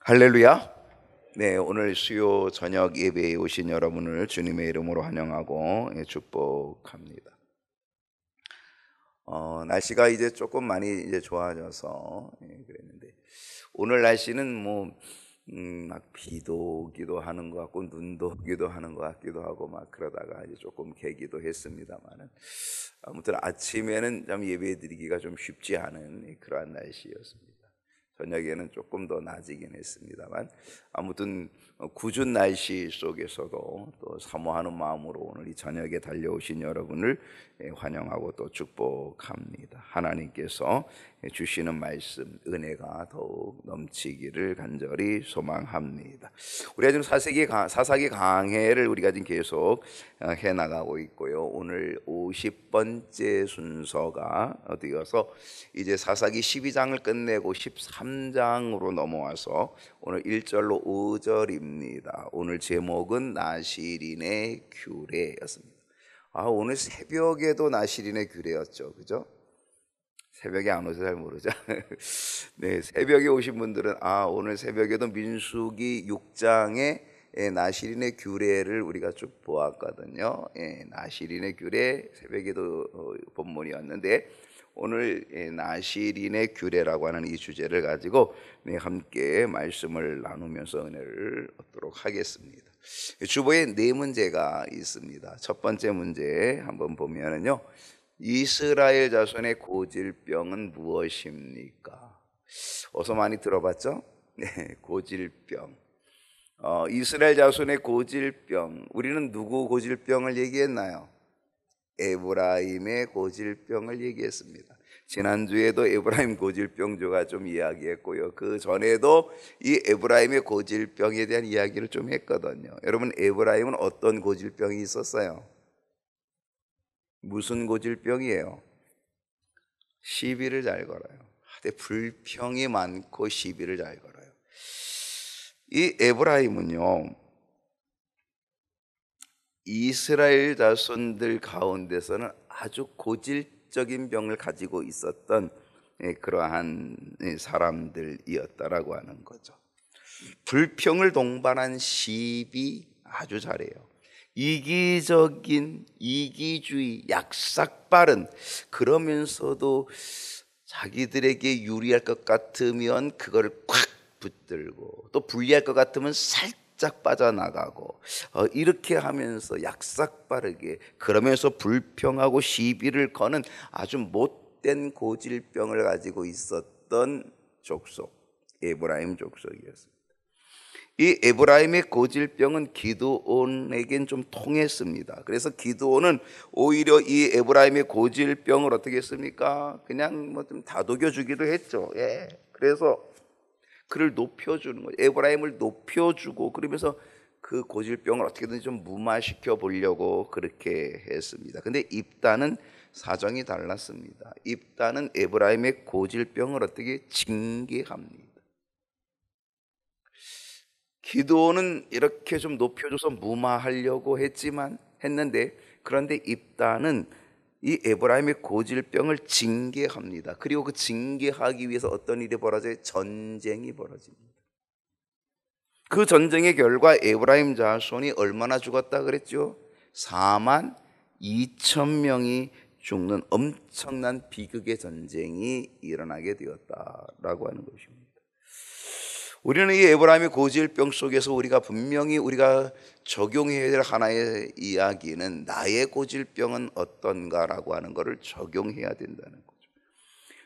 할렐루야. 네, 오늘 수요 저녁 예배에 오신 여러분을 주님의 이름으로 환영하고 축복합니다. 날씨가 이제 조금 많이 이제 좋아져서 그랬는데 오늘 날씨는 막 비도 오기도 하는 것 같고 눈도 오기도 하는 것 같기도 하고 막 그러다가 이제 조금 개기도 했습니다만은 아무튼 아침에는 좀 예배드리기가 좀 쉽지 않은 그러한 날씨였습니다. 저녁에는 조금 더 나아지긴 했습니다만 아무튼 궂은 날씨 속에서도 또 사모하는 마음으로 오늘 이 저녁에 달려오신 여러분을 환영하고 또 축복합니다. 하나님께서 주시는 말씀 은혜가 더욱 넘치기를 간절히 소망합니다. 우리가 지금 사사기 강해를 우리가 지금 계속 해나가고 있고요. 오늘 50번째 순서가 되어서 이제 사사기 12장을 끝내고 13장으로 넘어와서 오늘 1절로 5절입니다. 오늘 제목은 나실인의 규례였습니다. 오늘 새벽에도 나실인의 규례였죠, 그죠? 새벽에 안 오셔서 잘 모르죠. 네, 새벽에 오신 분들은 오늘 새벽에도 민수기 6장에 나실인의 규례를 우리가 쭉 보았거든요. 나실인의 규례 새벽에도 본문이었는데 오늘 나실인의 규례라고 하는 이 주제를 가지고 함께 말씀을 나누면서 은혜를 얻도록 하겠습니다. 주보에 네 문제가 있습니다. 첫 번째 문제 한번 보면은요, 이스라엘 자손의 고질병은 무엇입니까? 어서 많이 들어봤죠? 네, 고질병. 이스라엘 자손의 고질병. 우리는 누구 고질병을 얘기했나요? 에브라임의 고질병을 얘기했습니다. 지난주에도 에브라임 고질병조가 좀 이야기했고요. 그 전에도 이 에브라임의 고질병에 대한 이야기를 좀 했거든요. 여러분, 에브라임은 어떤 고질병이 있었어요? 무슨 고질병이에요? 시비를 잘 걸어요. 불평이 많고 시비를 잘 걸어요. 이 에브라임은요, 이스라엘 자손들 가운데서는 아주 고질적인 병을 가지고 있었던 그러한 사람들이었다라고 하는 거죠. 불평을 동반한 시비 아주 잘해요. 이기적인, 이기주의, 약삭빠른, 그러면서도 자기들에게 유리할 것 같으면 그걸 콱 붙들고 또 불리할 것 같으면 살짝 빠져나가고 이렇게 하면서 약삭빠르게, 그러면서 불평하고 시비를 거는 아주 못된 고질병을 가지고 있었던 족속, 에브라임 족속이었습니다. 이 에브라임의 고질병은 기드온에겐 좀 통했습니다. 그래서 기드온은 오히려 이 에브라임의 고질병을 어떻게 했습니까? 그냥 좀 다독여 주기도 했죠. 그래서 그를 높여주는 거예요. 에브라임을 높여주고, 그러면서 그 고질병을 어떻게든 좀 무마시켜 보려고 그렇게 했습니다. 근데 입다는 사정이 달랐습니다. 입다는 에브라임의 고질병을 어떻게 징계합니다. 기드온은 이렇게 좀 높여줘서 무마하려고 했는데, 그런데 입다는 이 에브라임의 고질병을 징계합니다. 그리고 그 징계하기 위해서 어떤 일이 벌어져요? 전쟁이 벌어집니다. 그 전쟁의 결과 에브라임 자손이 얼마나 죽었다 그랬죠? 4만 2천 명이 죽는 엄청난 비극의 전쟁이 일어나게 되었다라고 하는 것입니다. 우리는 이 에브라임의 고질병 속에서 우리가 적용해야 될 하나의 이야기는 나의 고질병은 어떤가라고 하는 것을 적용해야 된다는 거죠.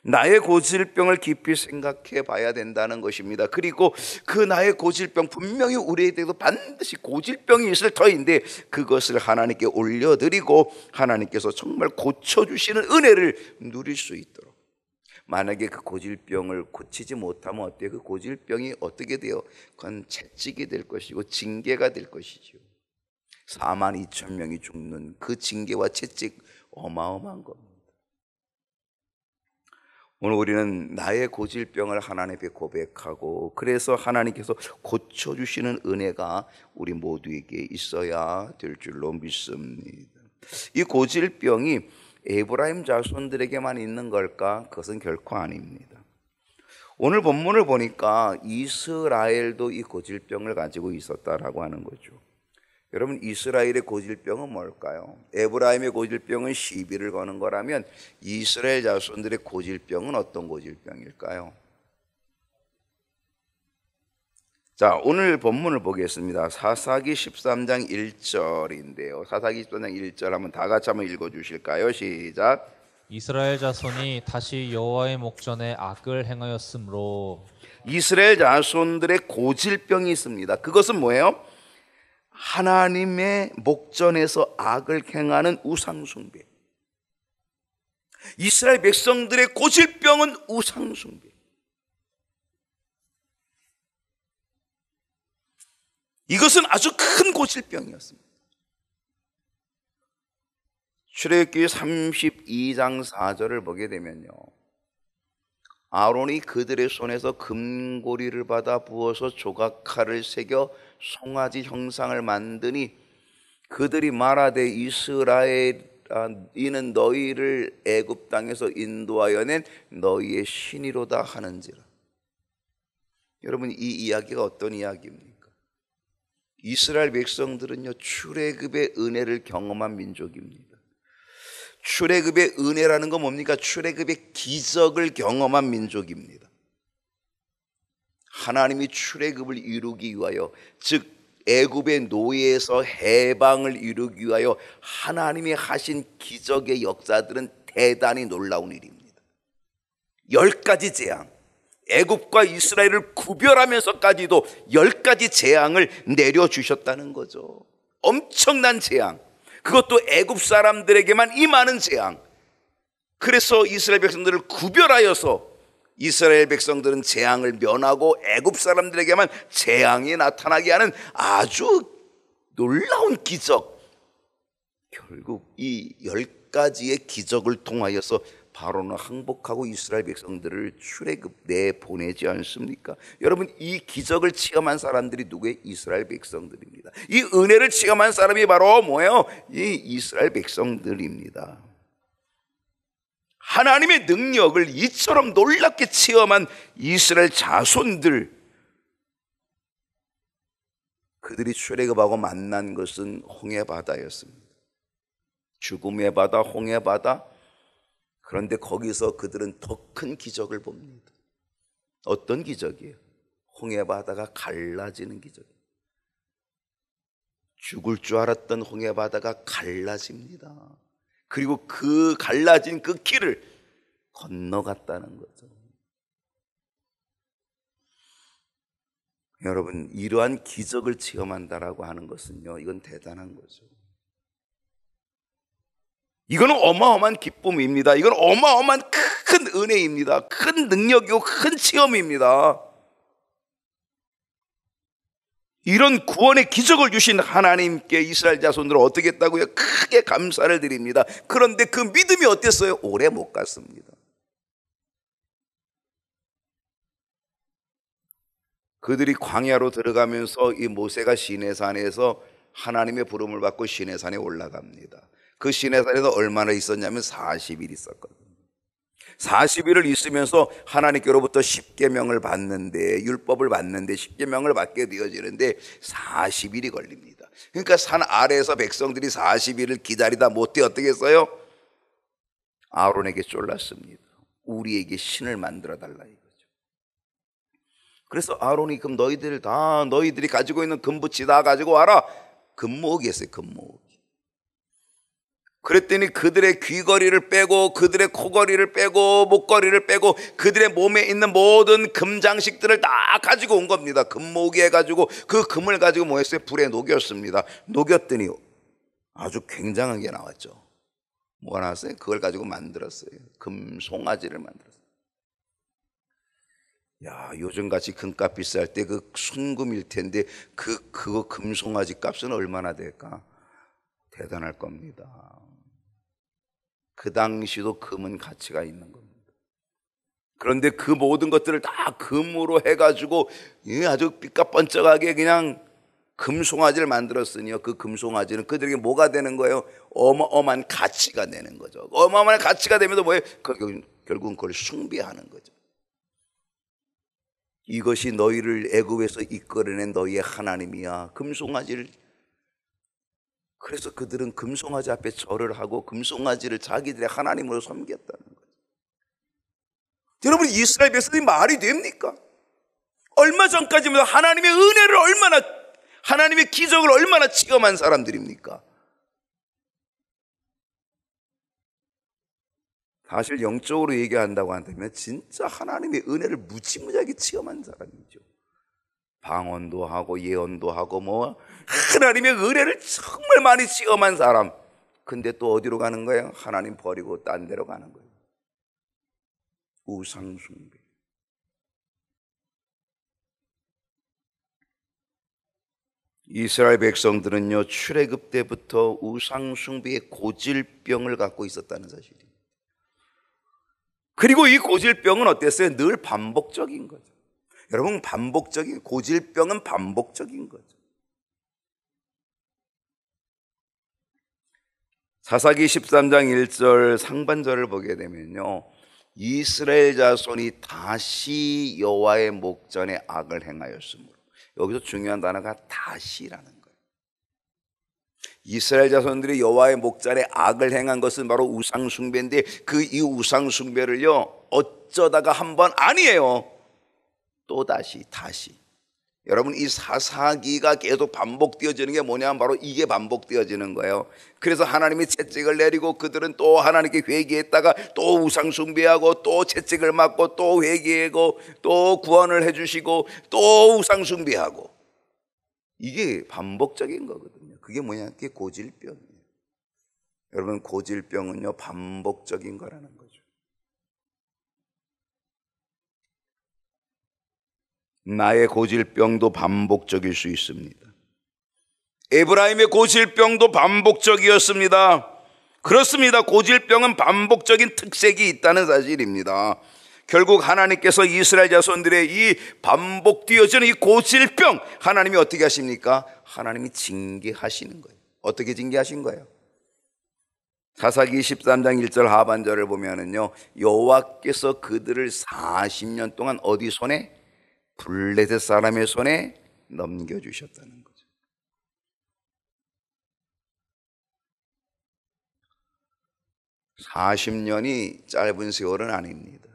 나의 고질병을 깊이 생각해 봐야 된다는 것입니다. 그리고 그 나의 고질병, 분명히 우리에게도 반드시 고질병이 있을 터인데 그것을 하나님께 올려드리고 하나님께서 정말 고쳐주시는 은혜를 누릴 수 있도록, 만약에 그 고질병을 고치지 못하면 어때요? 그 고질병이 어떻게 돼요? 그건 채찍이 될 것이고 징계가 될 것이죠. 4만 2천 명이 죽는 그 징계와 채찍 어마어마한 겁니다. 오늘 우리는 나의 고질병을 하나님께 고백하고, 그래서 하나님께서 고쳐주시는 은혜가 우리 모두에게 있어야 될 줄로 믿습니다. 이 고질병이 에브라임 자손들에게만 있는 걸까? 그것은 결코 아닙니다. 오늘 본문을 보니까 이스라엘도 이 고질병을 가지고 있었다라고 하는 거죠. 여러분, 이스라엘의 고질병은 뭘까요? 에브라임의 고질병은 시비를 거는 거라면 이스라엘 자손들의 고질병은 어떤 고질병일까요? 자, 오늘 본문을 보겠습니다. 사사기 13장 1절인데요. 사사기 13장 1절 한번 다 같이 한번 읽어주실까요? 시작. 이스라엘 자손이 다시 여호와의 목전에 악을 행하였으므로. 이스라엘 자손들의 고질병이 있습니다. 그것은 뭐예요? 하나님의 목전에서 악을 행하는 우상숭배. 이스라엘 백성들의 고질병은 우상숭배. 이것은 아주 큰 고질병이었습니다. 출애굽기 32장 4절을 보게 되면요, 아론이 그들의 손에서 금고리를 받아 부어서 조각칼을 새겨 송아지 형상을 만드니 그들이 말하되 이스라엘 이는 너희를 애굽 땅에서 인도하여 낸 너희의 신이로다 하는지라. 여러분, 이 이야기가 어떤 이야기입니까? 이스라엘 백성들은요, 출애굽의 은혜를 경험한 민족입니다. 출애굽의 은혜라는 건 뭡니까? 출애굽의 기적을 경험한 민족입니다. 하나님이 출애굽을 이루기 위하여, 즉 애굽의 노예에서 해방을 이루기 위하여 하나님이 하신 기적의 역사들은 대단히 놀라운 일입니다. 10가지 재앙, 애굽과 이스라엘을 구별하면서까지도 10가지 재앙을 내려주셨다는 거죠. 엄청난 재앙, 그것도 애굽 사람들에게만 임하는 재앙. 그래서 이스라엘 백성들을 구별하여서 이스라엘 백성들은 재앙을 면하고 애굽 사람들에게만 재앙이 나타나게 하는 아주 놀라운 기적. 결국 이 10가지의 기적을 통하여서 바로는 항복하고 이스라엘 백성들을 출애굽 내보내지 않습니까? 여러분, 이 기적을 체험한 사람들이 누구예요? 이스라엘 백성들입니다. 이 은혜를 체험한 사람이 바로 뭐예요? 이 이스라엘 백성들입니다. 하나님의 능력을 이처럼 놀랍게 체험한 이스라엘 자손들, 그들이 출애굽하고 만난 것은 홍해바다였습니다. 죽음의 바다, 홍해바다. 그런데 거기서 그들은 더 큰 기적을 봅니다. 어떤 기적이에요? 홍해바다가 갈라지는 기적. 죽을 줄 알았던 홍해바다가 갈라집니다. 그리고 그 갈라진 그 길을 건너갔다는 거죠. 여러분, 이러한 기적을 체험한다라고 하는 것은요, 이건 대단한 거죠. 이거는 어마어마한 기쁨입니다. 이건 어마어마한 큰 은혜입니다. 큰 능력이고 큰 체험입니다. 이런 구원의 기적을 주신 하나님께 이스라엘 자손들은 어떻게 했다고요? 크게 감사를 드립니다. 그런데 그 믿음이 어땠어요? 오래 못 갔습니다. 그들이 광야로 들어가면서 이 모세가 시내산에서 하나님의 부름을 받고 시내산에 올라갑니다. 그 시내산에서 얼마나 있었냐면 40일 있었거든요. 40일을 있으면서 하나님께로부터 십계명을 받는데, 율법을 받는데, 십계명을 받게 되어지는데 40일이 걸립니다. 그러니까 산 아래에서 백성들이 40일을 기다리다 못해 어떻게 했어요? 아론에게 쫄랐습니다. 우리에게 신을 만들어 달라 이거죠. 그래서 아론이, 그럼 너희들이 가지고 있는 금붙이 다 가지고 와라. 금모으기 했어요. 금모으기. 그랬더니 그들의 귀걸이를 빼고 그들의 코걸이를 빼고 목걸이를 빼고 그들의 몸에 있는 모든 금장식들을 다 가지고 온 겁니다. 금모으기 해가지고 그 금을 가지고 뭐 했어요? 불에 녹였습니다. 녹였더니 아주 굉장한 게 나왔죠. 뭐가 나왔어요? 그걸 가지고 만들었어요. 금 송아지를 만들었어요. 야, 요즘같이 금값 비쌀 때 그 순금일 텐데 그거 금송아지 값은 얼마나 될까? 대단할 겁니다. 그 당시도 금은 가치가 있는 겁니다. 그런데 그 모든 것들을 다 금으로 해가지고 아주 삐까뻔쩍하게 그냥 금송아지를 만들었으니요, 그 금송아지는 그들에게 뭐가 되는 거예요? 어마어마한 가치가 되는 거죠. 어마어마한 가치가 되면서 뭐예요? 결국은 그걸 숭배하는 거죠. 이것이 너희를 애굽에서 이끌어낸 너희의 하나님이야. 금송아지를. 그래서 그들은 금송아지 앞에 절을 하고 금송아지를 자기들의 하나님으로 섬겼다는 거예요. 여러분, 이스라엘 백성들이 말이 됩니까? 얼마 전까지만 하나님의 은혜를 얼마나, 하나님의 기적을 얼마나 체험한 사람들입니까? 사실 영적으로 얘기한다고 한다면 진짜 하나님의 은혜를 무지무지하게 체험한 사람이죠. 방언도 하고 예언도 하고 뭐 하나님의 은혜를 정말 많이 체험한 사람. 근데 또 어디로 가는 거예요? 하나님 버리고 딴 데로 가는 거예요. 우상숭배. 이스라엘 백성들은요, 출애굽 때부터 우상숭배의 고질병을 갖고 있었다는 사실이에요. 그리고 이 고질병은 어땠어요? 늘 반복적인 거죠. 여러분, 고질병은 반복적인 거죠. 사사기 13장 1절 상반절을 보게 되면요, 이스라엘 자손이 다시 여호와의 목전에 악을 행하였으므로, 여기서 중요한 단어가 다시라는 거예요. 이스라엘 자손들이 여호와의 목전에 악을 행한 것은 바로 우상숭배인데, 이 우상숭배를요 어쩌다가 한 번 아니에요. 또다시 다시. 여러분, 이 사사기가 계속 반복되어지는 게 뭐냐면 바로 이게 반복되어지는 거예요. 그래서 하나님이 채찍을 내리고 그들은 또 하나님께 회개했다가 또 우상숭배하고 또 채찍을 맞고 또 회개하고 또 구원을 해주시고 또 우상숭배하고, 이게 반복적인 거거든요. 그게 뭐냐? 그게 고질병이에요. 여러분, 고질병은요 반복적인 거라는 거죠. 나의 고질병도 반복적일 수 있습니다. 에브라임의 고질병도 반복적이었습니다. 그렇습니다. 고질병은 반복적인 특색이 있다는 사실입니다. 결국 하나님께서 이스라엘 자손들의 이 반복되어지는 이 고질병, 하나님이 어떻게 하십니까? 하나님이 징계하시는 거예요. 어떻게 징계하신 거예요? 사사기 13장 1절 하반절을 보면은요, 여호와께서 그들을 40년 동안 어디 손에? 블레셋 사람의 손에 넘겨주셨다는 거죠. 40년이 짧은 세월은 아닙니다.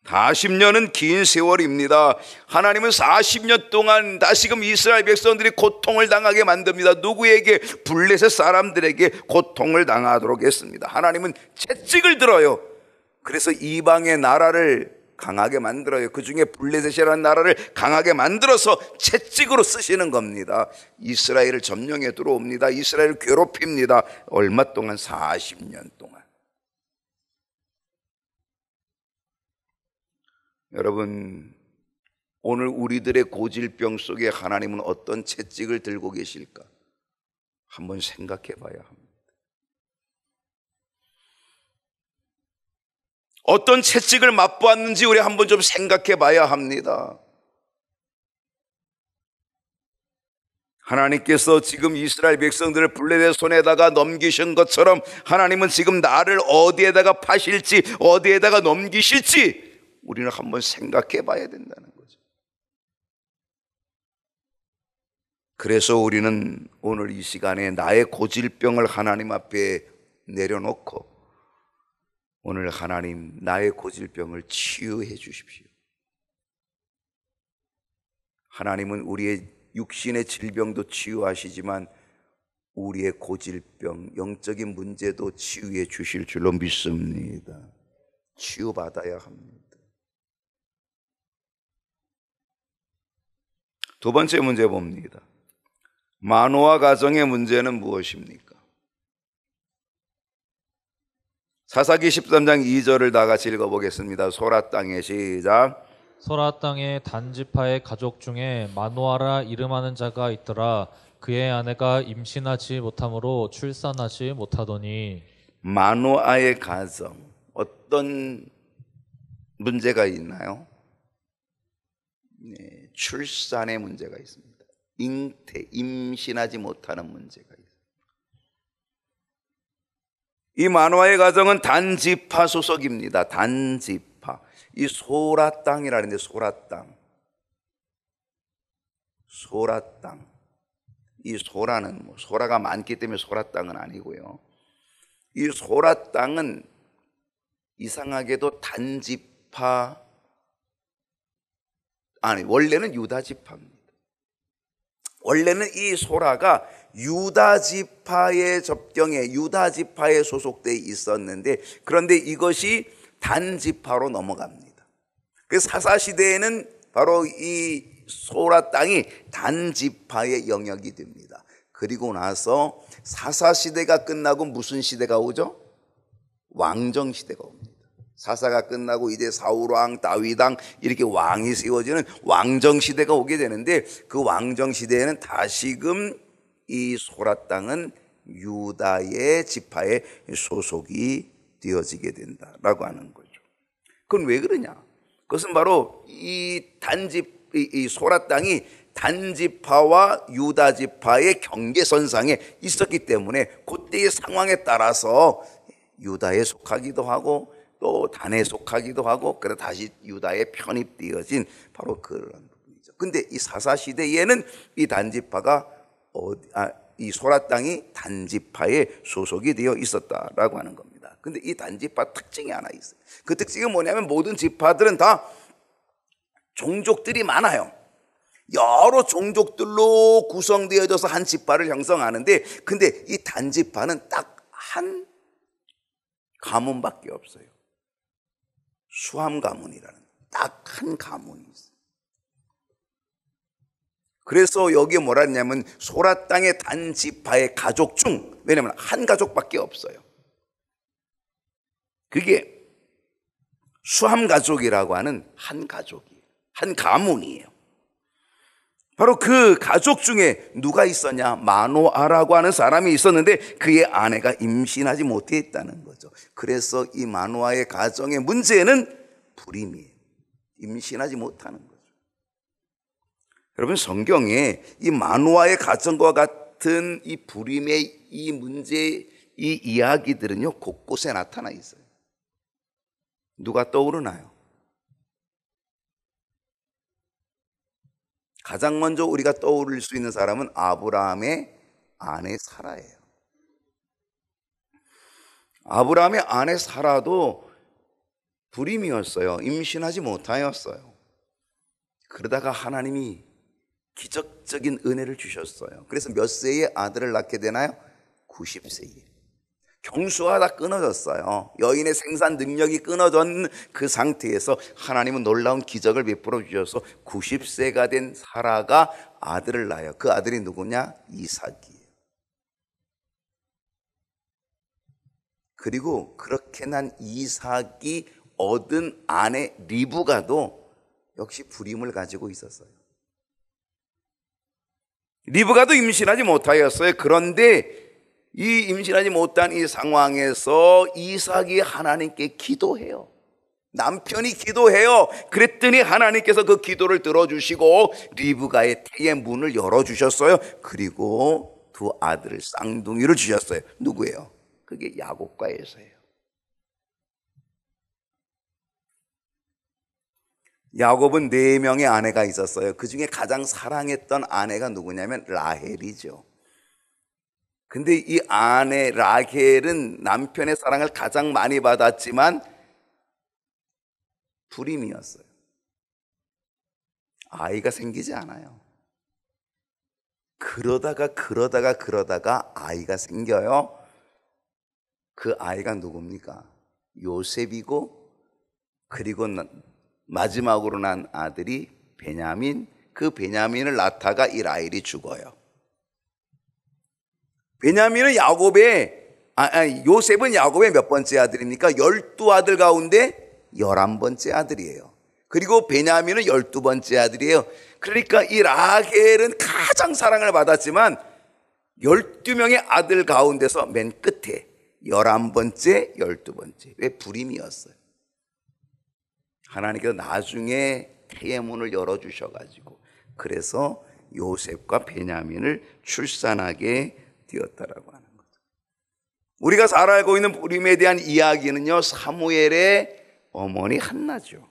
40년은 긴 세월입니다. 하나님은 40년 동안 다시금 이스라엘 백성들이 고통을 당하게 만듭니다. 누구에게? 블레셋 사람들에게 고통을 당하도록 했습니다. 하나님은 채찍을 들어요. 그래서 이방의 나라를 강하게 만들어요. 그 중에 블레셋이라는 나라를 강하게 만들어서 채찍으로 쓰시는 겁니다. 이스라엘을 점령해 들어옵니다. 이스라엘을 괴롭힙니다. 얼마 동안? 40년 동안. 여러분, 오늘 우리들의 고질병 속에 하나님은 어떤 채찍을 들고 계실까? 한번 생각해 봐야 합니다. 어떤 채찍을 맛보았는지 우리 한번 좀 생각해 봐야 합니다. 하나님께서 지금 이스라엘 백성들을 블레셋 손에다가 넘기신 것처럼 하나님은 지금 나를 어디에다가 파실지, 어디에다가 넘기실지 우리는 한번 생각해 봐야 된다는 거죠. 그래서 우리는 오늘 이 시간에 나의 고질병을 하나님 앞에 내려놓고, 오늘 하나님 나의 고질병을 치유해 주십시오. 하나님은 우리의 육신의 질병도 치유하시지만 우리의 고질병, 영적인 문제도 치유해 주실 줄로 믿습니다. 치유받아야 합니다. 두 번째 문제 봅니다. 마노아 가정의 문제는 무엇입니까? 사사기 13장 2절을 다 같이 읽어보겠습니다. 소라 땅에 시작. 소라 땅의 단지파의 가족 중에 마노아라 이름하는 자가 있더라. 그의 아내가 임신하지 못함으로 출산하지 못하더니. 마노아의 가정, 어떤 문제가 있나요? 네, 출산의 문제가 있습니다. 임신하지 못하는 문제가 있습니다. 이 마노아의 가정은 단지파 소속입니다. 단지파. 이 소라 땅이라는데, 소라 땅. 소라 땅. 이 소라는 뭐 소라가 많기 때문에 소라 땅은 아니고요. 이 소라 땅은 이상하게도 단지파, 아니 원래는 유다 지파입니다. 원래는 이 소라가 유다 지파의 접경에 유다 지파에 소속되어 있었는데, 그런데 이것이 단지파로 넘어갑니다. 그래서 사사 시대에는 바로 이 소라 땅이 단지파의 영역이 됩니다. 그리고 나서 사사 시대가 끝나고 무슨 시대가 오죠? 왕정 시대가 옵니다. 사사가 끝나고 이제 사울왕, 다윗왕 이렇게 왕이 세워지는 왕정 시대가 오게 되는데, 그 왕정 시대에는 다시금 이 소라 땅은 유다의 지파에 소속이 되어지게 된다라고 하는 거죠. 그건 왜 그러냐? 그것은 바로 이 소라 땅이 단지파와 유다 지파의 경계선상에 있었기 때문에 그때의 상황에 따라서 유다에 속하기도 하고 또 단에 속하기도 하고, 그래 다시 유다에 편입되어진 바로 그런 부분이죠. 근데 이 사사 시대에는 이 단지파가 이 소라 땅이 단지파에 소속이 되어 있었다라고 하는 겁니다. 근데 이 단지파 특징이 하나 있어요. 그 특징이 뭐냐면 모든 지파들은 다 종족들이 많아요. 여러 종족들로 구성되어져서 한 지파를 형성하는데, 근데 이 단지파는 딱 한 가문밖에 없어요. 수함 가문이라는 딱 한 가문이 있어요. 그래서 여기에 뭐라 했냐면 소라 땅의 단지파의 가족 중, 왜냐하면 한 가족밖에 없어요. 그게 수함 가족이라고 하는 한 가족이에요. 한 가문이에요. 바로 그 가족 중에 누가 있었냐? 마노아라고 하는 사람이 있었는데 그의 아내가 임신하지 못했다는 거죠. 그래서 이 마노아의 가정의 문제는 불임이에요. 임신하지 못하는 거죠. 여러분, 성경에 이 마노아의 가정과 같은 이 불임의 이 문제, 이 이야기들은요 곳곳에 나타나 있어요. 누가 떠오르나요? 가장 먼저 우리가 떠오를 수 있는 사람은 아브라함의 아내 사라예요. 아브라함의 아내 사라도 불임이었어요. 임신하지 못하였어요. 그러다가 하나님이 기적적인 은혜를 주셨어요. 그래서 몇 세에 아들을 낳게 되나요? 90세에. 경수가 다 끊어졌어요. 여인의 생산 능력이 끊어진 그 상태에서 하나님은 놀라운 기적을 베풀어 주셔서 90세가 된 사라가 아들을 낳아요. 그 아들이 누구냐? 이삭이에요. 그리고 그렇게 난 이삭이 얻은 아내 리브가도 역시 불임을 가지고 있었어요. 리브가도 임신하지 못하였어요. 그런데 이 임신하지 못한 이 상황에서 이삭이 하나님께 기도해요. 남편이 기도해요. 그랬더니 하나님께서 그 기도를 들어주시고 리브가의 태의 문을 열어주셨어요. 그리고 두 아들을, 쌍둥이를 주셨어요. 누구예요? 그게 야곱과 에서예요. 야곱은 4명의 아내가 있었어요. 그 중에 가장 사랑했던 아내가 누구냐면 라헬이죠. 근데 이 아내 라헬은 남편의 사랑을 가장 많이 받았지만 불임이었어요. 아이가 생기지 않아요. 그러다가 아이가 생겨요. 그 아이가 누굽니까? 요셉이고, 그리고 마지막으로 난 아들이 베냐민. 그 베냐민을 낳다가 이 라헬이 죽어요. 베냐민은 요셉은 야곱의 몇 번째 아들입니까? 12아들 가운데 11번째 아들이에요. 그리고 베냐민은 12번째 아들이에요. 그러니까 이 라헬은 가장 사랑을 받았지만 12명의 아들 가운데서 맨 끝에 11번째, 12번째. 왜? 불임이었어요. 하나님께서 나중에 태의 문을 열어주셔가지고 그래서 요셉과 베냐민을 출산하게 되었다라고 하는 거죠. 우리가 잘 알고 있는 불임에 대한 이야기는요, 사무엘의 어머니 한나죠.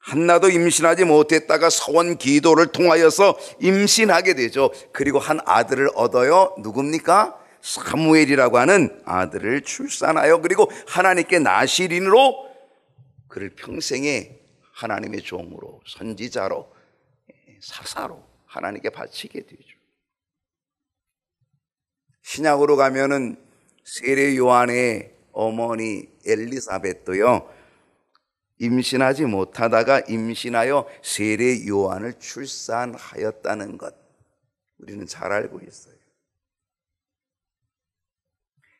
한나도 임신하지 못했다가 서원 기도를 통하여서 임신하게 되죠. 그리고 한 아들을 얻어요. 누굽니까? 사무엘이라고 하는 아들을 출산하여 그리고 하나님께 나시린으로 그를 평생에 하나님의 종으로 선지자로 사사로 하나님께 바치게 되죠. 신약으로 가면은 세례 요한의 어머니 엘리사벳도요, 임신하지 못하다가 임신하여 세례 요한을 출산하였다는 것 우리는 잘 알고 있어요.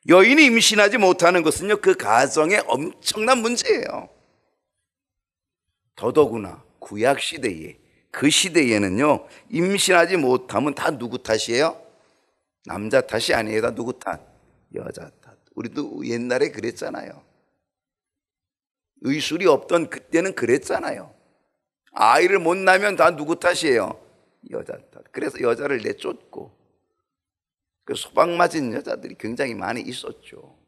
여인이 임신하지 못하는 것은요, 그 가정의 엄청난 문제예요. 더더구나 구약 시대에, 그 시대에는요, 임신하지 못하면 다 누구 탓이에요? 남자 탓이 아니에요. 다 누구 탓? 여자 탓. 우리도 옛날에 그랬잖아요. 의술이 없던 그때는 그랬잖아요. 아이를 못 낳으면 다 누구 탓이에요? 여자 탓. 그래서 여자를 내쫓고 그 소방 맞은 여자들이 굉장히 많이 있었죠.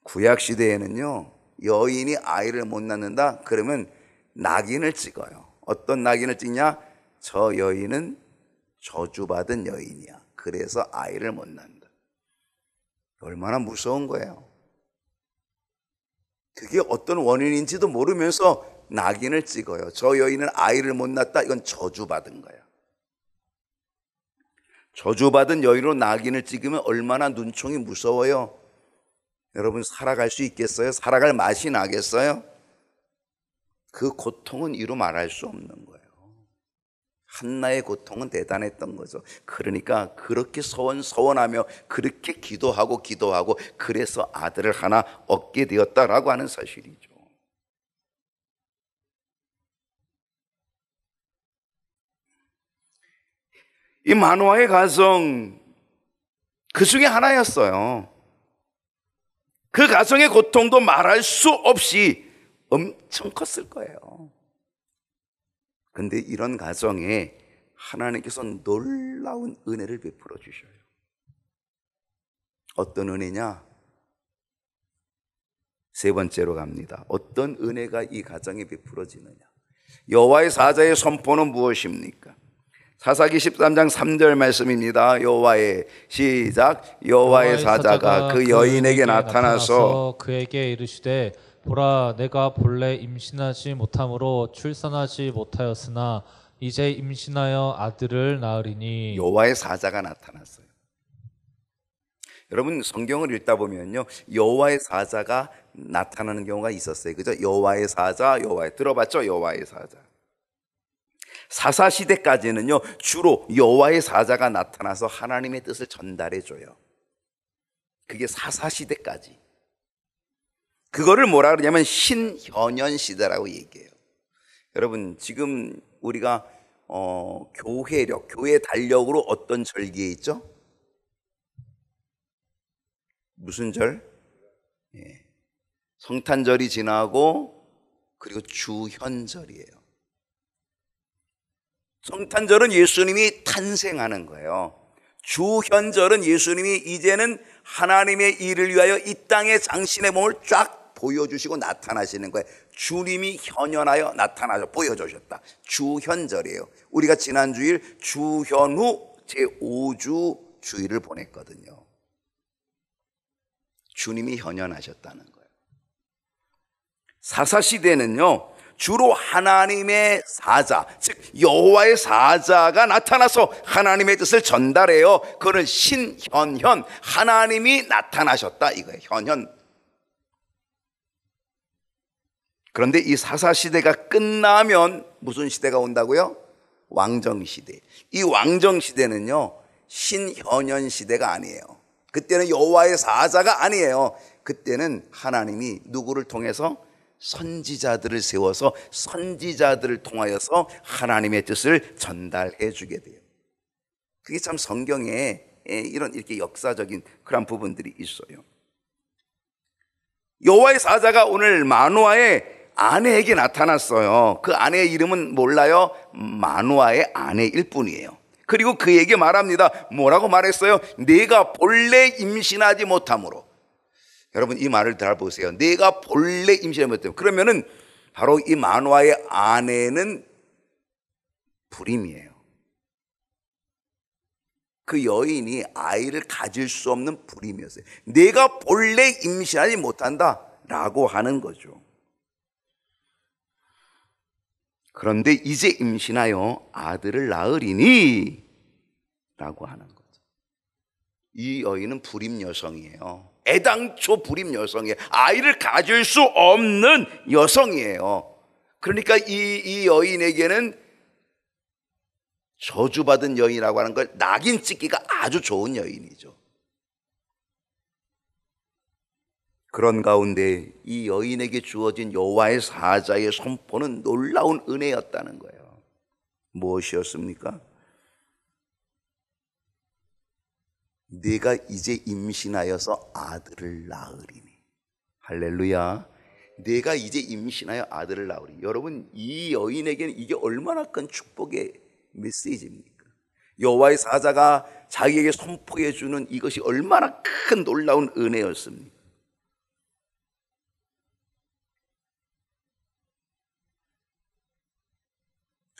구약 시대에는요, 여인이 아이를 못 낳는다 그러면 낙인을 찍어요. 어떤 낙인을 찍냐? 저 여인은 저주받은 여인이야. 그래서 아이를 못 낳는다. 얼마나 무서운 거예요. 그게 어떤 원인인지도 모르면서 낙인을 찍어요. 저 여인은 아이를 못 낳았다. 이건 저주받은 거야. 저주받은 여인으로 낙인을 찍으면 얼마나 눈총이 무서워요. 여러분, 살아갈 수 있겠어요? 살아갈 맛이 나겠어요? 그 고통은 이루 말할 수 없는 거예요. 한나의 고통은 대단했던 거죠. 그러니까 그렇게 서원하며 그렇게 기도하고 그래서 아들을 하나 얻게 되었다라고 하는 사실이죠. 이 마노아의 가정, 그 중에 하나였어요. 그 가정의 고통도 말할 수 없이 엄청 컸을 거예요. 근데 이런 가정에 하나님께서 놀라운 은혜를 베풀어 주셔요. 어떤 은혜냐? 세 번째로 갑니다. 어떤 은혜가 이 가정에 베풀어지느냐? 여호와의 사자의 선포는 무엇입니까? 사사기 13장 3절 말씀입니다. 여호와의 사자가 그 여인에게 나타나서 그에게 이르시되 보라, 내가 본래 임신하지 못함으로 출산하지 못하였으나 이제 임신하여 아들을 낳으리니. 여호와의 사자가 나타났어요. 여러분, 성경을 읽다 보면요, 여호와의 사자가 나타나는 경우가 있었어요. 그죠? 여호와의 사자, 들어봤죠? 여호와의 사자. 사사 시대까지는요, 주로 여호와의 사자가 나타나서 하나님의 뜻을 전달해 줘요. 그게 사사 시대까지. 그거를 뭐라 그러냐면 신현현 시대라고 얘기해요. 여러분, 지금 우리가 교회 달력으로 어떤 절기에 있죠? 무슨 절? 예. 성탄절이 지나고 그리고 주현절이에요. 성탄절은 예수님이 탄생하는 거예요. 주현절은 예수님이 이제는 하나님의 일을 위하여 이 땅에 당신의 몸을 쫙 보여주시고 나타나시는 거예요. 주님이 현현하여 나타나서 보여주셨다. 주현절이에요. 우리가 지난 주일 주현후 제5주 주일을 보냈거든요. 주님이 현현하셨다는 거예요. 사사시대는요, 주로 하나님의 사자, 즉 여호와의 사자가 나타나서 하나님의 뜻을 전달해요. 그걸 신현현, 하나님이 나타나셨다 이거예요. 현현. 그런데 이 사사시대가 끝나면 무슨 시대가 온다고요? 왕정시대. 이 왕정시대는요, 신현현 시대가 아니에요. 그때는 여호와의 사자가 아니에요. 그때는 하나님이 누구를 통해서? 선지자들을 세워서 선지자들을 통하여서 하나님의 뜻을 전달해 주게 돼요. 그게 참 성경에 이런 이렇게 역사적인 그런 부분들이 있어요. 여호와의 사자가 오늘 마노아의 아내에게 나타났어요. 그 아내의 이름은 몰라요? 마노아의 아내일 뿐이에요. 그리고 그에게 말합니다. 뭐라고 말했어요? 내가 본래 임신하지 못함으로. 여러분, 이 말을 잘 보세요. 내가 본래 임신하지 못함. 그러면은 바로 이 마노아의 아내는 불임이에요. 그 여인이 아이를 가질 수 없는 불임이었어요. 내가 본래 임신하지 못한다라고 하는 거죠. 그런데 이제 임신하여 아들을 낳으리니 라고 하는 거죠. 이 여인은 불임 여성이에요. 애당초 불임 여성이에요. 아이를 가질 수 없는 여성이에요. 그러니까 이 여인에게는 저주받은 여인이라고 하는 걸 낙인 찍기가 아주 좋은 여인이죠. 그런 가운데 이 여인에게 주어진 여호와의 사자의 선포는 놀라운 은혜였다는 거예요. 무엇이었습니까? 내가 이제 임신하여서 아들을 낳으리니. 할렐루야. 내가 이제 임신하여 아들을 낳으리니. 여러분, 이 여인에게는 이게 얼마나 큰 축복의 메시지입니까? 여호와의 사자가 자기에게 선포해 주는 이것이 얼마나 큰 놀라운 은혜였습니까?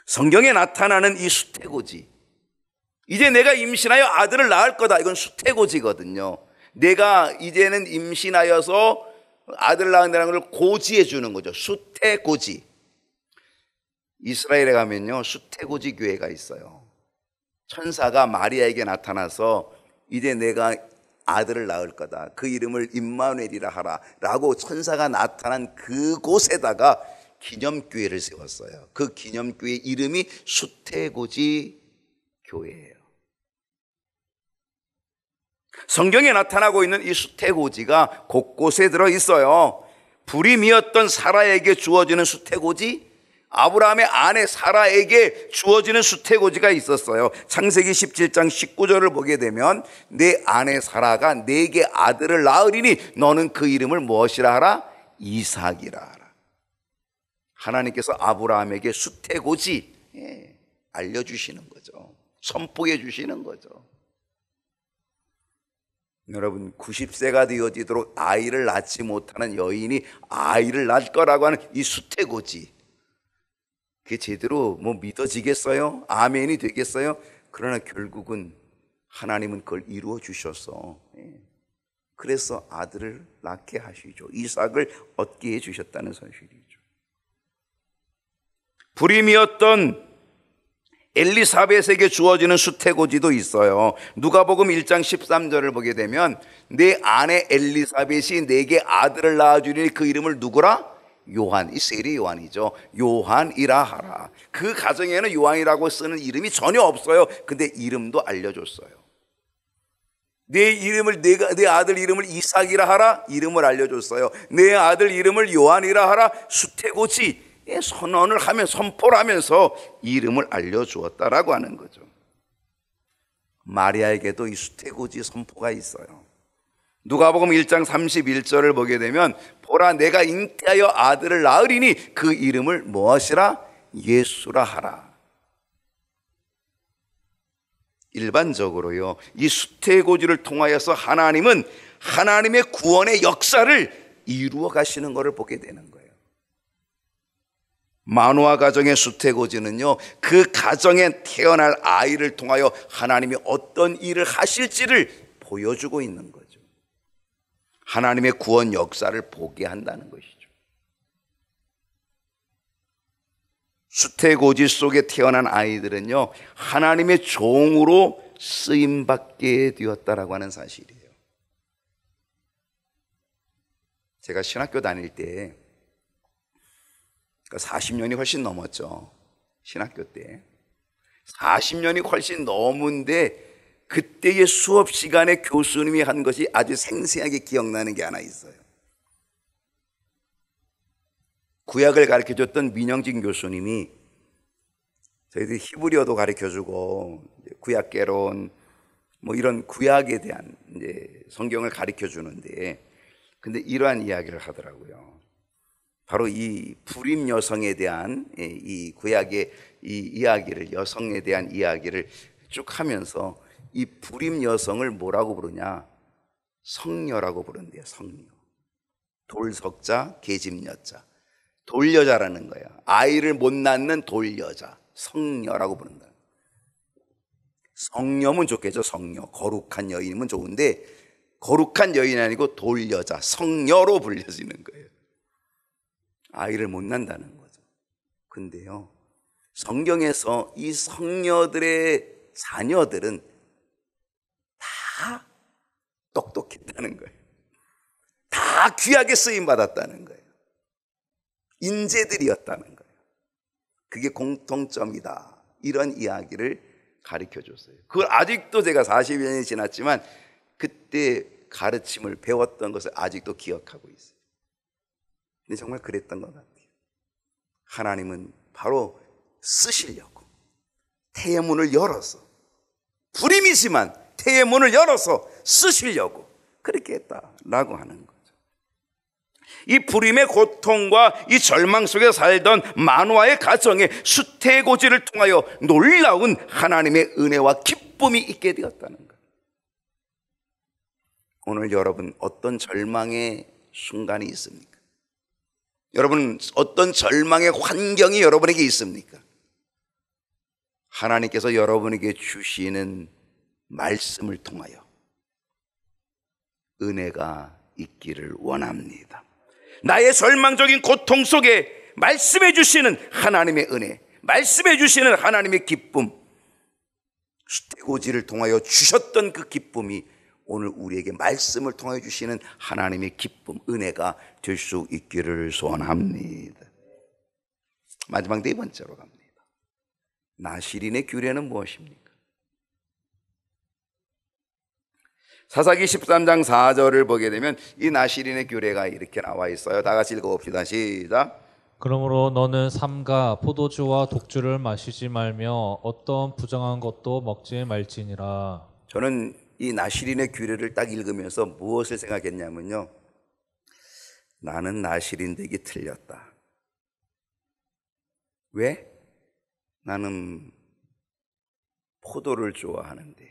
성경에 나타나는 이 수태고지, 이제 내가 임신하여 아들을 낳을 거다, 이건 수태고지거든요. 내가 이제는 임신하여서 아들을 낳는다는 걸 고지해 주는 거죠. 수태고지. 이스라엘에 가면요, 수태고지 교회가 있어요. 천사가 마리아에게 나타나서 이제 내가 아들을 낳을 거다, 그 이름을 임마누엘이라 하라 라고 천사가 나타난 그곳에다가 기념교회를 세웠어요. 그 기념교회 이름이 수태고지 교회예요. 성경에 나타나고 있는 이 수태고지가 곳곳에 들어있어요. 불임이었던 사라에게 주어지는 수태고지, 아브라함의 아내 사라에게 주어지는 수태고지가 있었어요. 창세기 17장 19절을 보게 되면 내 아내 사라가 내게 아들을 낳으리니 너는 그 이름을 무엇이라 하라? 이삭이라 하라. 하나님께서 아브라함에게 수태고지 알려주시는 거죠. 선포해 주시는 거죠. 여러분, 90세가 되어지도록 아이를 낳지 못하는 여인이 아이를 낳을 거라고 하는 이 수태고지, 그게 제대로 믿어지겠어요? 아멘이 되겠어요? 그러나 결국은 하나님은 그걸 이루어 주셔서, 그래서 아들을 낳게 하시죠. 이삭을 얻게 해 주셨다는 사실이죠. 불임이었던 엘리사벳에게 주어지는 수태고지도 있어요. 누가복음 1장 13절을 보게 되면 내 아내 엘리사벳이 내게 아들을 낳아주리니 그 이름을 누구라? 요한. 이 세리 요한이죠. 요한이라 하라. 그 가정에는 요한이라고 쓰는 이름이 전혀 없어요. 근데 이름도 알려줬어요. 내 아들 이름을 이삭이라 하라. 이름을 알려줬어요. 내 아들 이름을 요한이라 하라. 수태고지 선언을 하며 선포를 하면서 이름을 알려주었다라고 하는 거죠. 마리아에게도 이 수태고지 선포가 있어요. 누가복음 1장 31절을 보게 되면 보라, 내가 잉태하여 아들을 낳으리니 그 이름을 무엇이라? 예수라 하라. 일반적으로요, 이 수태고지를 통하여서 하나님은 하나님의 구원의 역사를 이루어 가시는 것을 보게 되는 거예요. 마노아 가정의 수태고지는요, 그 가정에 태어날 아이를 통하여 하나님이 어떤 일을 하실지를 보여주고 있는 거죠. 하나님의 구원 역사를 보게 한다는 것이죠. 수태고지 속에 태어난 아이들은요, 하나님의 종으로 쓰임받게 되었다라고 하는 사실이에요. 제가 신학교 다닐 때 40년이 훨씬 넘었죠. 신학교 때 40년이 훨씬 넘은데 그때의 수업 시간에 교수님이 한 것이 아주 생생하게 기억나는 게 하나 있어요. 구약을 가르쳐줬던 민영진 교수님이 저희들 히브리어도 가르쳐주고 구약개론 이런 구약에 대한 이제 성경을 가르쳐주는데, 근데 이러한 이야기를 하더라고요. 바로 이 불임 여성에 대한 이 구약의 이 이야기를, 여성에 대한 이야기를 쭉 하면서 이 불임 여성을 뭐라고 부르냐? 성녀라고 부른대요. 성녀. 돌석자, 계집여자. 돌여자라는 거예요. 아이를 못 낳는 돌여자, 성녀라고 부른다. 성녀면 좋겠죠. 성녀, 거룩한 여인이면 좋은데 거룩한 여인이 아니고 돌여자, 성녀로 불려지는 거예요. 아이를 못 낳는다는 거죠. 근데요, 성경에서 이 성녀들의 자녀들은 다 똑똑했다는 거예요. 다 귀하게 쓰임받았다는 거예요. 인재들이었다는 거예요. 그게 공통점이다. 이런 이야기를 가르쳐 줬어요. 그걸 아직도 제가 40여 년이 지났지만 그때 가르침을 배웠던 것을 아직도 기억하고 있어요. 근데 정말 그랬던 것 같아요. 하나님은 바로 쓰시려고 태의 문을 열어서, 불임이지만 태의 문을 열어서 쓰시려고 그렇게 했다라고 하는 거죠. 이 불임의 고통과 이 절망 속에 살던 마노아의 가정에 수태고지를 통하여 놀라운 하나님의 은혜와 기쁨이 있게 되었다는 거예요. 오늘 여러분 어떤 절망의 순간이 있습니까? 여러분 어떤 절망의 환경이 여러분에게 있습니까? 하나님께서 여러분에게 주시는 말씀을 통하여 은혜가 있기를 원합니다. 나의 절망적인 고통 속에 말씀해 주시는 하나님의 은혜, 말씀해 주시는 하나님의 기쁨, 수태고지를 통하여 주셨던 그 기쁨이 오늘 우리에게 말씀을 통하여 주시는 하나님의 기쁨, 은혜가 될 수 있기를 소원합니다. 마지막 네 번째로 갑니다. 나시린의 규례는 무엇입니까? 사사기 13장 4절을 보게 되면 이 나시린의 규례가 이렇게 나와 있어요. 다 같이 읽어봅시다. 시작. 그러므로 너는 삼가 포도주와 독주를 마시지 말며 어떤 부정한 것도 먹지 말지니라. 저는 이 나시린의 규례를 딱 읽으면서 무엇을 생각했냐면요, 나는 나시린 되기 틀렸다. 왜? 나는 포도를 좋아하는데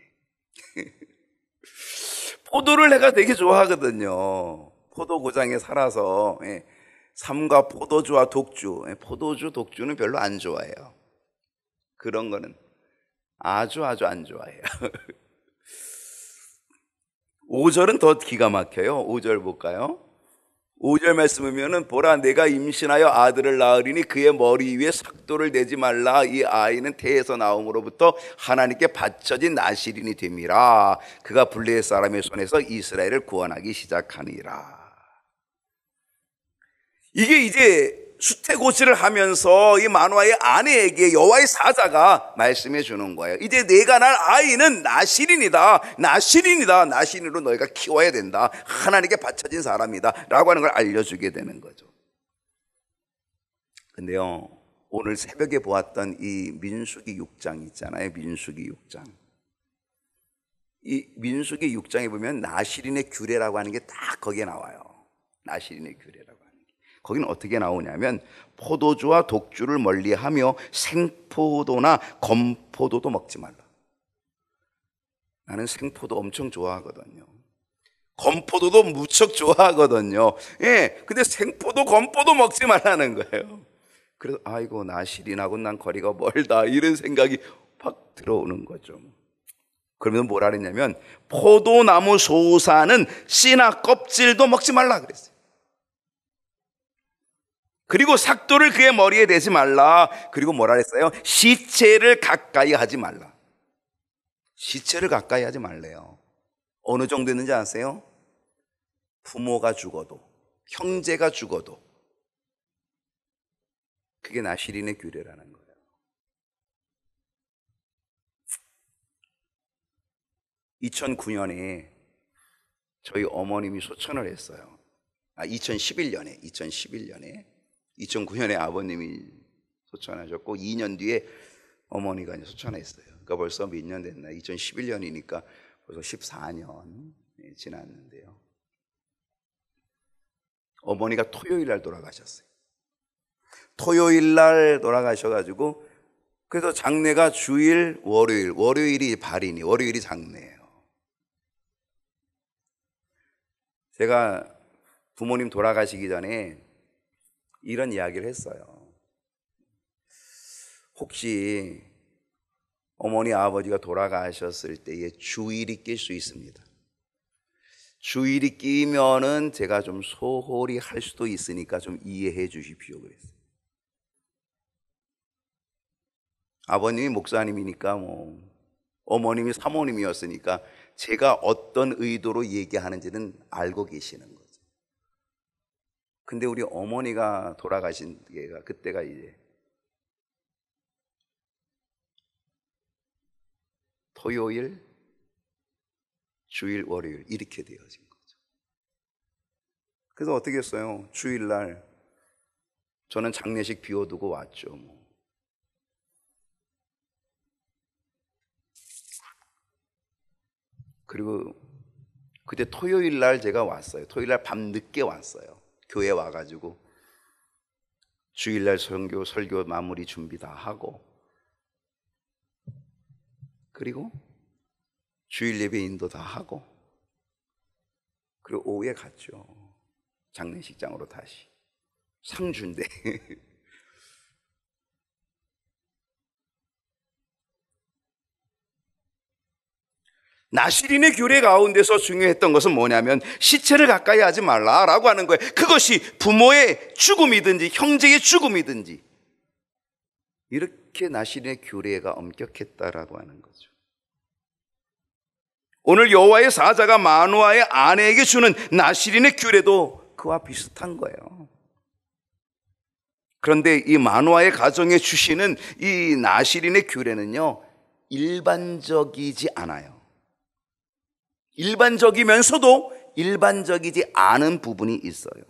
포도를 내가 되게 좋아하거든요. 포도 고장에 살아서 삼가 포도주와 독주, 포도주, 독주는 별로 안 좋아해요. 그런 거는 아주 안 좋아해요. 5절은 더 기가 막혀요. 5절 볼까요? 5절 말씀 보면은 보라 내가 임신하여 아들을 낳으리니 그의 머리 위에 삭도를 내지 말라. 이 아이는 태에서 나옴으로부터 하나님께 바쳐진 나시린이 됨이라. 그가 블레셋 사람의 손에서 이스라엘을 구원하기 시작하니라. 이게 이제 수태고지를 하면서 이 마노아의 아내에게 여호와의 사자가 말씀해 주는 거예요. 이제 내가 낳을 아이는 나시린이다. 나시린으로 너희가 키워야 된다. 하나님께 바쳐진 사람이다 라고 하는 걸 알려주게 되는 거죠. 근데요, 오늘 새벽에 보았던 이 민수기 6장 있잖아요. 민수기 6장. 이 민수기 6장에 보면 나시린의 규례라고 하는 게 딱 거기에 나와요. 나시린의 규례라고. 거기는 어떻게 나오냐면 포도주와 독주를 멀리하며 생포도나 건포도도 먹지 말라. 나는 생포도 엄청 좋아하거든요. 건포도도 무척 좋아하거든요. 근데 생포도, 건포도 먹지 말라는 거예요. 그래서 아이고 나시린하고 난 거리가 멀다 이런 생각이 팍 들어오는 거죠. 그러면 뭐라 그랬냐면 포도나무 소사는 씨나 껍질도 먹지 말라 그랬어요. 그리고 삭도를 그의 머리에 대지 말라. 그리고 뭐라 했어요? 시체를 가까이 하지 말라. 시체를 가까이 하지 말래요. 어느 정도 있는지 아세요? 부모가 죽어도, 형제가 죽어도 그게 나시린의 규례라는 거예요. (2009년에) 저희 어머님이 소천을 했어요. 2011년에 2009년에 아버님이 소천하셨고 2년 뒤에 어머니가 이제 소천했어요. 그러니까 벌써 몇 년 됐나? 2011년이니까 벌써 14년 지났는데요. 어머니가 토요일 날 돌아가셨어요. 토요일 날 돌아가셔가지고 그래서 장례가 주일, 월요일이 발인이, 월요일이 장례예요. 제가 부모님 돌아가시기 전에 이런 이야기를 했어요. 혹시 어머니 아버지가 돌아가셨을 때에 주일이 낄 수 있습니다. 주일이 끼면은 제가 좀 소홀히 할 수도 있으니까 좀 이해해 주십시오 그랬어요. 아버님이 목사님이니까 어머님이 사모님이었으니까 제가 어떤 의도로 얘기하는지는 알고 계시는 거죠. 근데 우리 어머니가 돌아가신 게가 그때가 이제 토요일, 주일, 월요일 이렇게 되어진 거죠. 그래서 어떻게 했어요? 주일날 저는 장례식 비워두고 왔죠. 그리고 그때 토요일날 제가 왔어요. 토요일날 밤 늦게 왔어요. 교회 와가지고 주일날 설교 마무리 준비 다 하고, 그리고 주일 예배 인도 다 하고, 그리고 오후에 갔죠. 장례식장으로 다시. 상주인데 나시린의 규례 가운데서 중요했던 것은 뭐냐면 시체를 가까이 하지 말라라고 하는 거예요. 그것이 부모의 죽음이든지 형제의 죽음이든지 이렇게 나시린의 규례가 엄격했다라고 하는 거죠. 오늘 여호와의 사자가 마노아의 아내에게 주는 나시린의 규례도 그와 비슷한 거예요. 그런데 이 마노아의 가정에 주시는 이 나시린의 규례는요, 일반적이지 않아요. 일반적이면서도 일반적이지 않은 부분이 있어요.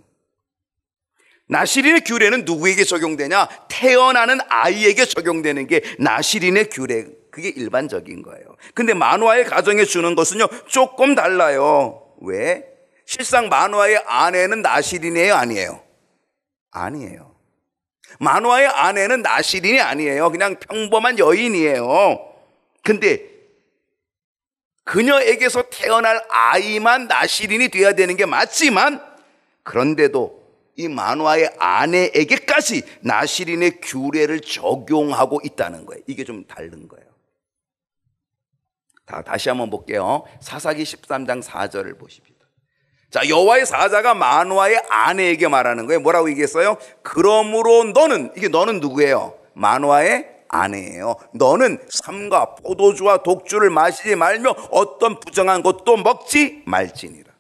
나시린의 규례는 누구에게 적용되냐? 태어나는 아이에게 적용되는 게 나시린의 규례, 그게 일반적인 거예요. 근데 마노아의 가정에 주는 것은요 조금 달라요. 왜? 실상 마노아의 아내는 나시린이에요, 아니에요? 아니에요. 마노아의 아내는 나시린이 아니에요. 그냥 평범한 여인이에요. 근데 그녀에게서 태어날 아이만 나시린이 되어야 되는 게 맞지만, 그런데도 이 마노아의 아내에게까지 나시린의 규례를 적용하고 있다는 거예요. 이게 좀 다른 거예요. 다시 한번 볼게요. 사사기 13장 4절을 보십니다. 자, 여호와의 사자가 마노아의 아내에게 말하는 거예요. 뭐라고 얘기했어요? 그러므로 너는, 이게 너는 누구예요? 마노아의 아내예요. 너는 삼가 포도주와 독주를 마시지 말며 어떤 부정한 것도 먹지 말지니라.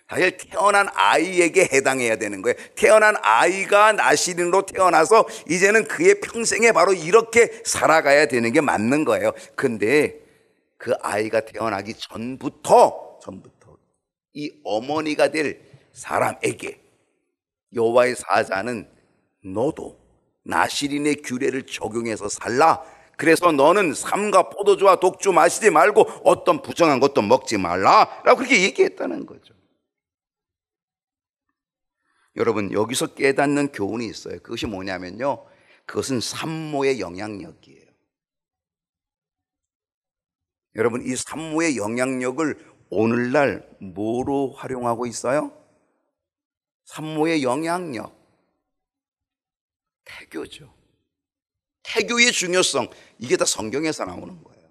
사실 태어난 아이에게 해당해야 되는 거예요. 태어난 아이가 나시린으로 태어나서 이제는 그의 평생에 바로 이렇게 살아가야 되는 게 맞는 거예요. 근데 그 아이가 태어나기 전부터 이 어머니가 될 사람에게 여호와의 사자는 너도 나시린의 규례를 적용해서 살라. 그래서 너는 삼가 포도주와 독주 마시지 말고 어떤 부정한 것도 먹지 말라라고 그렇게 얘기했다는 거죠. 여러분, 여기서 깨닫는 교훈이 있어요. 그것이 뭐냐면요, 그것은 산모의 영향력이에요. 여러분, 이 산모의 영향력을 오늘날 뭐로 활용하고 있어요? 산모의 영향력, 태교죠. 태교의 중요성, 이게 다 성경에서 나오는 거예요.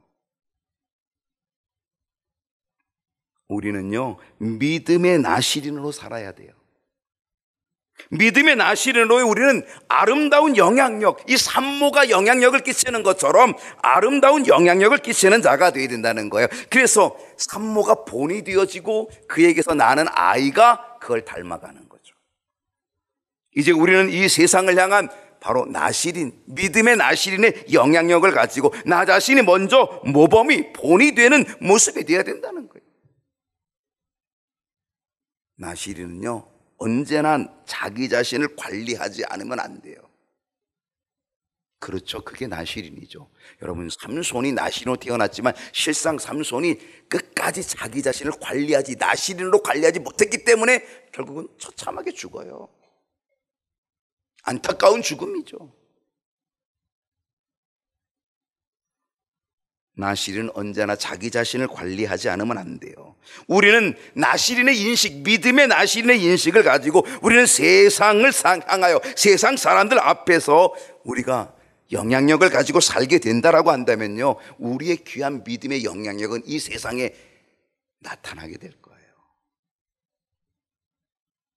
우리는요 믿음의 나시린으로 살아야 돼요. 믿음의 나시린으로 우리는 아름다운 영향력, 이 산모가 영향력을 끼치는 것처럼 아름다운 영향력을 끼치는 자가 되어야 된다는 거예요. 그래서 산모가 본이 되어지고 그에게서 나는 아이가 그걸 닮아가는 거죠. 이제 우리는 이 세상을 향한 바로 나시린, 믿음의 나시린의 영향력을 가지고 나 자신이 먼저 모범이 본이 되는 모습이 되어야 된다는 거예요. 나시린은요 언제나 자기 자신을 관리하지 않으면 안 돼요. 그렇죠, 그게 나시린이죠. 여러분, 삼손이 나시린으로 태어났지만 실상 삼손이 끝까지 자기 자신을 관리하지, 나시린으로 관리하지 못했기 때문에 결국은 처참하게 죽어요. 안타까운 죽음이죠. 나실인은 언제나 자기 자신을 관리하지 않으면 안 돼요. 우리는 나실인의 인식, 믿음의 나실인의 인식을 가지고 우리는 세상을 향하여 세상 사람들 앞에서 우리가 영향력을 가지고 살게 된다라고 한다면요, 우리의 귀한 믿음의 영향력은 이 세상에 나타나게 될 거예요.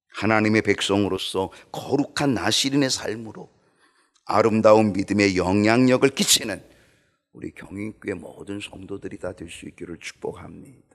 하나님의 백성으로서 거룩한 나실인의 삶으로 아름다운 믿음의 영향력을 끼치는 우리 경인교회 모든 성도들이 다 될 수 있기를 축복합니다.